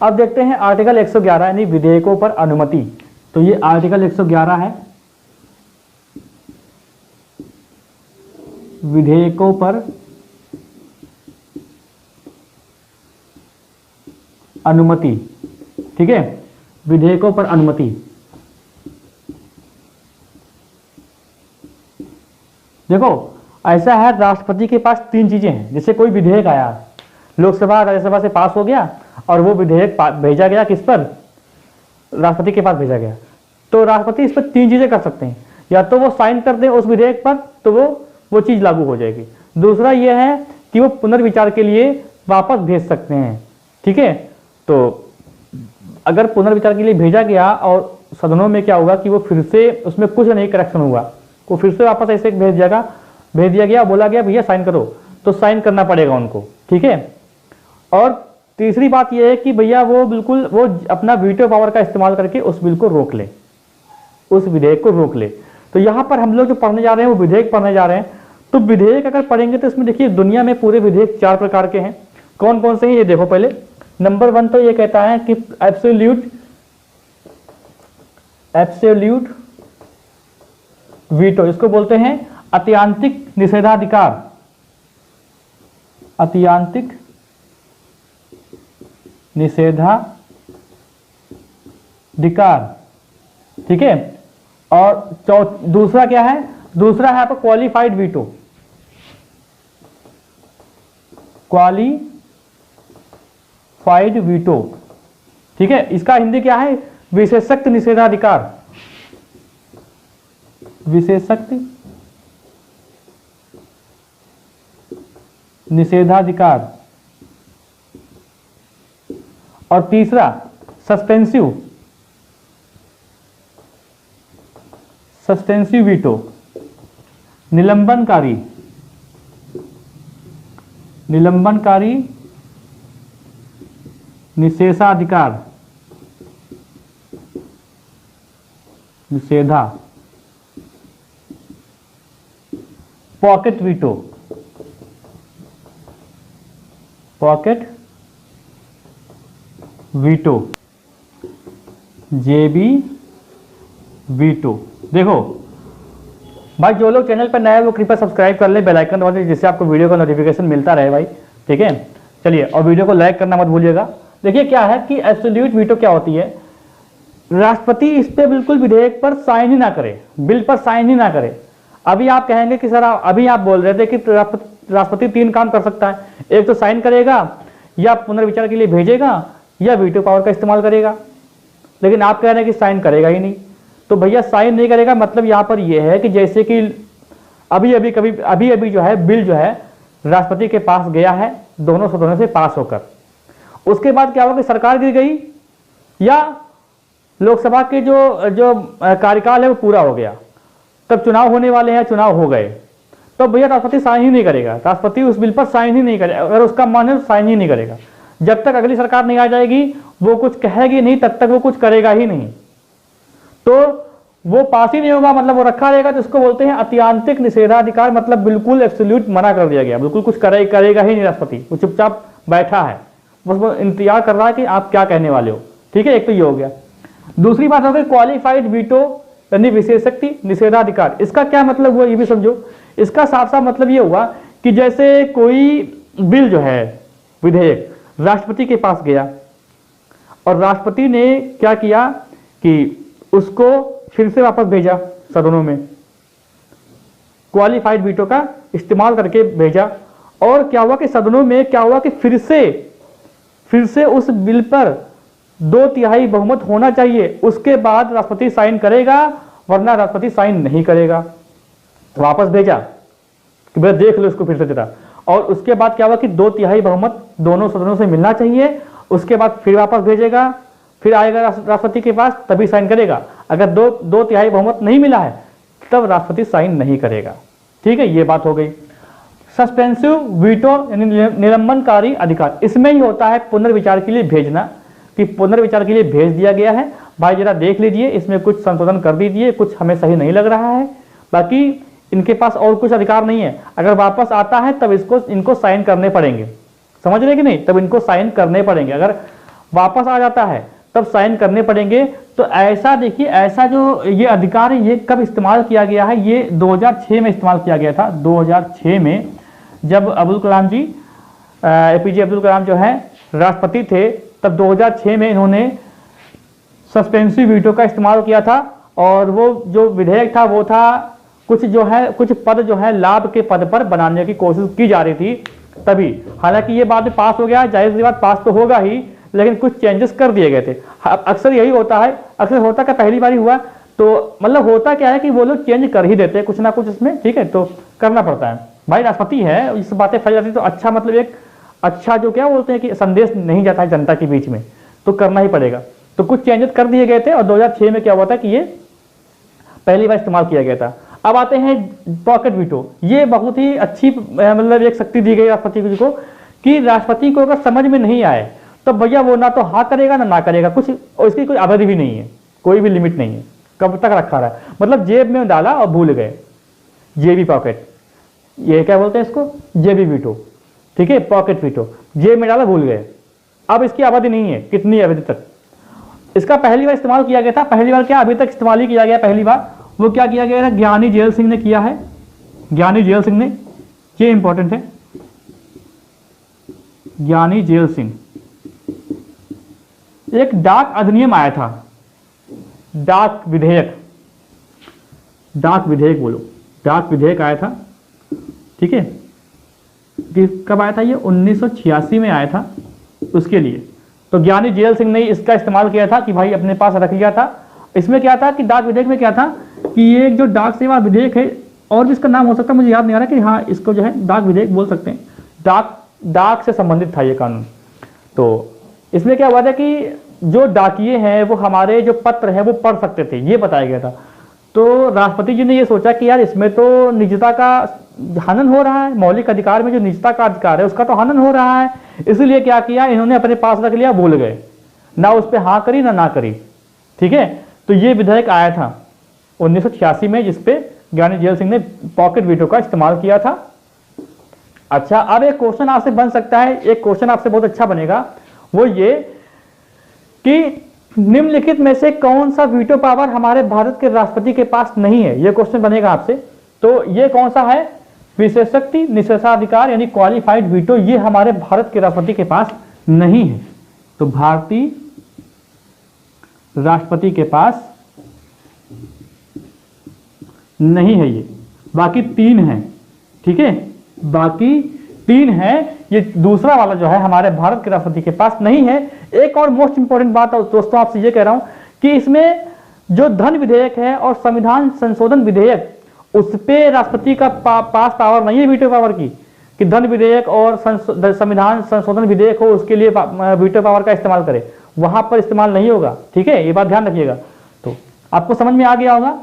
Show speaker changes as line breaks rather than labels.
अब देखते हैं आर्टिकल 111 यानी विधेयकों पर अनुमति। तो ये आर्टिकल 111 है, विधेयकों पर अनुमति। ठीक है, विधेयकों पर अनुमति। देखो ऐसा है, राष्ट्रपति के पास 3 चीजें हैं। जैसे कोई विधेयक आया, लोकसभा राज्यसभा से पास हो गया और वो विधेयक भेजा गया किस पर, राष्ट्रपति के पास भेजा गया, तो राष्ट्रपति इस पर 3 चीजें कर सकते हैं। या तो वो साइन कर दें उस विधेयक पर तो वो चीज लागू हो जाएगी। दूसरा ये है कि वो पुनर्विचार के लिए वापस भेज सकते हैं। ठीक है, तो अगर पुनर्विचार के लिए भेजा गया और सदनों में क्या होगा कि वो फिर से उसमें कुछ नहीं करेक्शन हुआ, वो फिर से वापस ऐसे भेज दिया गया, बोला गया भैया साइन करो, तो साइन करना पड़ेगा उनको। ठीक है, और तीसरी बात यह है कि भैया वो बिल्कुल वो अपना वीटो पावर का इस्तेमाल करके उस बिल को रोक ले, उस विधेयक को रोक ले। तो यहाँ पर हम लोग जो पढ़ने जा रहे हैं वो विधेयक पढ़ने जा रहे हैं। तो विधेयक अगर पढ़ेंगे तो इसमें देखिए दुनिया में पूरे विधेयक 4 प्रकार के हैं। कौन कौन से हैं ये देखो। पहले नंबर 1 तो ये कहता है कि एब्सोल्यूट वीटो, इसको बोलते हैं अत्यंतिक निषेधाधिकार। अत्यंतिक निषेधाधिकार। ठीक है, और दूसरा क्या है, दूसरा है आपका क्वालिफाइड वीटो। Qualified veto. ठीक है, इसका हिंदी क्या है, विशेषज्ञ निषेधाधिकार। विशेषज्ञ निषेधाधिकार। और तीसरा सस्पेंसिव वीटो, निलंबनकारी निषेधाधिकार। पॉकेट वीटो, जेबी वीटो। देखो भाई, जो लोग चैनल पर नए हैं वो कृपया सब्सक्राइब कर ले, बेल आइकन दबा दीजिए, जिससे आपको वीडियो का नोटिफिकेशन मिलता रहे भाई। ठीक है, चलिए, और वीडियो को लाइक करना मत भूलिएगा। देखिए क्या है कि एब्सोल्यूट वीटो क्या होती है, राष्ट्रपति इस पे बिल्कुल विधेयक पर साइन ही ना करे, बिल पर साइन ही ना करे। अभी आप कहेंगे कि सर अभी आप बोल रहे थे कि राष्ट्रपति 3 काम कर सकता है, एक तो साइन करेगा, या पुनर्विचार के लिए भेजेगा, या वीटो पावर का इस्तेमाल करेगा। लेकिन आप कह रहे हैं कि साइन करेगा ही नहीं। तो भैया साइन नहीं करेगा मतलब यहाँ पर यह है कि जैसे कि अभी अभी जो है बिल जो है राष्ट्रपति के पास गया है, दोनों सदनों से पास होकर, उसके बाद क्या हुआ कि सरकार गिर गई, या लोकसभा के जो कार्यकाल है वो पूरा हो गया, तब चुनाव होने वाले हैं, चुनाव हो गए, तो भैया राष्ट्रपति साइन ही नहीं करेगा। राष्ट्रपति उस बिल पर साइन ही नहीं करेगा, अगर उसका मन है तो साइन ही नहीं करेगा। जब तक अगली सरकार नहीं आ जाएगी वो कुछ कहेगी नहीं, तब तक वो कुछ करेगा ही नहीं। तो वो पास ही नहीं होगा, मतलब वो रखा रहेगा। तो इसको बोलते हैं अत्यंतिक निषेधाधिकार, मतलब बिल्कुल एब्सोल्यूट मना कर दिया गया, बिल्कुल कुछ करेगा ही नहीं राष्ट्रपति, वो चुपचाप बैठा है, बस वो इंतजार कर रहा है कि आप क्या कहने वाले हो। ठीक है, एक तो ये हो गया। दूसरी बात हो गई क्वालिफाइड वीटो यानी विशेषज्ञ निषेधाधिकार। इसका क्या मतलब हुआ ये भी समझो। इसका साफ साफ मतलब ये हुआ कि जैसे कोई बिल जो है, विधेयक राष्ट्रपति के पास गया और राष्ट्रपति ने क्या किया कि उसको फिर से वापस भेजा सदनों में, क्वालिफाइड वीटो का इस्तेमाल करके भेजा, और क्या हुआ कि सदनों में क्या हुआ कि फिर से उस बिल पर 2/3 बहुमत होना चाहिए, उसके बाद राष्ट्रपति साइन करेगा, वरना राष्ट्रपति साइन नहीं करेगा। वापस भेजा कि भैया देख लो इसको फिर से जरा, और उसके बाद क्या हुआ कि 2/3 बहुमत दोनों सदनों से मिलना चाहिए, उसके बाद फिर वापस भेजेगा, फिर आएगा राष्ट्रपति के पास, तभी साइन करेगा। अगर 2/3 बहुमत नहीं मिला है तब राष्ट्रपति साइन नहीं करेगा। ठीक है, ये बात हो गई। सस्पेंसिव वीटो यानी निलंबनकारी अधिकार, इसमें ही होता है पुनर्विचार के लिए भेजना, कि पुनर्विचार के लिए भेज दिया गया है, भाई जरा देख लीजिए, इसमें कुछ संशोधन कर दीजिए, कुछ हमें सही नहीं लग रहा है, बाकी इनके पास और कुछ अधिकार नहीं है। अगर वापस आता है तब इनको साइन करने पड़ेंगे, समझ रहे कि नहीं, तब इनको साइन करने पड़ेंगे। अगर वापस आ जाता है तब साइन करने पड़ेंगे। तो ऐसा देखिए, ऐसा जो ये अधिकार है ये कब इस्तेमाल किया गया है, ये 2006 में इस्तेमाल किया गया था। 2006 में जब अब्दुल कलाम जी, APJ अब्दुल कलाम जो है राष्ट्रपति थे, तब 2006 में इन्होंने सस्पेंसिव वीटो का इस्तेमाल किया था। और वो जो विधेयक था वो था कुछ पद जो है लाभ के पद पर बनाने की कोशिश की जा रही थी तभी। हालांकि ये बाद में पास हो गया, जाहिर सी बात पास तो होगा ही, लेकिन कुछ चेंजेस कर दिए गए थे। अक्सर यही होता है, अक्सर होता क्या पहली बार ही हुआ तो मतलब होता क्या है कि वो लोग चेंज कर ही देते हैं कुछ ना कुछ इसमें, ठीक है, तो करना पड़ता है भाई। राष्ट्रपति है, इस बातें फैल जाती तो अच्छा, मतलब एक अच्छा जो क्या बोलते हैं कि संदेश नहीं जाता है जनता के बीच में, तो करना ही पड़ेगा। तो कुछ चेंजेस कर दिए गए थे और 2006 में क्या हुआ था कि ये पहली बार इस्तेमाल किया गया था। अब आते हैं पॉकेट वीटो। ये बहुत ही अच्छी मतलब एक शक्ति दी गई राष्ट्रपति को कि राष्ट्रपति को अगर समझ में नहीं आए तो भैया वो ना तो हाँ करेगा ना करेगा, कुछ और इसकी कोई अवधि भी नहीं है, कोई भी लिमिट नहीं है कब तक रखा रहा है। मतलब जेब में डाला और भूल गए, जेबी पॉकेट, ये क्या बोलते हैं इसको, जेबी वीटो, ठीक है, पॉकेट वीटो, जेब में डाला भूल गए। अब इसकी अवधि नहीं है, कितनी अवधि तक इसका पहली बार इस्तेमाल किया गया था। पहली बार क्या, अभी तक इस्तेमाल ही किया गया, पहली बार वो क्या किया गया था, ज्ञानी जेल सिंह ने किया है, ज्ञानी जेल सिंह ने, ये इंपॉर्टेंट है, ज्ञानी जेल सिंह। एक डाक अधिनियम आया था, डाक विधेयक, डाक विधेयक बोलो, डाक विधेयक आया था, ठीक है, कब आया था ये, 1986 में आया था। उसके लिए तो ज्ञानी जेल सिंह ने इसका इस्तेमाल किया था कि भाई अपने पास रख लिया था। इसमें क्या था कि डाक विधेयक में क्या था कि ये जो डाक सेवा विधेयक है, और भी इसका नाम हो सकता है, मुझे याद नहीं आ रहा, कि हाँ इसको जो है डाक विधेयक बोल सकते हैं। डाक से संबंधित था ये कानून। तो इसमें क्या हुआ था कि जो डाकिये हैं वो हमारे जो पत्र है वो पढ़ सकते थे, ये बताया गया था। तो राष्ट्रपति जी ने ये सोचा कि यार इसमें तो निजता का हनन हो रहा है, मौलिक अधिकार में जो निजता का अधिकार है उसका तो हनन हो रहा है, इसलिए क्या किया इन्होंने अपने पास रख लिया, भूल गए, ना उस पर हाँ करी ना करी, ठीक है। तो ये विधेयक आया था 1986 में, जिसपे ज्ञानी जेल सिंह ने पॉकेट वीटो का इस्तेमाल किया था। अच्छा, अब एक क्वेश्चन आपसे बन सकता है, एक क्वेश्चन आपसे बहुत अच्छा बनेगा, वो ये कि निम्नलिखित में से कौन सा वीटो पावर हमारे भारत के राष्ट्रपति के पास नहीं है, ये क्वेश्चन बनेगा आपसे। तो ये कौन सा है, विशेषाधिकार, निषेधाधिकार यानी क्वालिफाइड वीटो, ये हमारे भारत के राष्ट्रपति के पास नहीं है। तो भारतीय राष्ट्रपति के पास नहीं है ये, बाकी 3 है, ठीक है, बाकी 3 है। ये दूसरा वाला जो है हमारे भारत के राष्ट्रपति के पास नहीं है। एक और मोस्ट इंपॉर्टेंट बात दोस्तों आपसे ये कह रहा हूं कि इसमें जो धन विधेयक है और संविधान संशोधन विधेयक, उस पे राष्ट्रपति का पास पावर नहीं है वीटो पावर की, कि धन विधेयक और संविधान संशोधन विधेयक हो उसके लिए वीटो पावर का इस्तेमाल करे, वहां पर इस्तेमाल नहीं होगा, ठीक है, ये बात ध्यान रखिएगा। तो आपको समझ में आ गया होगा।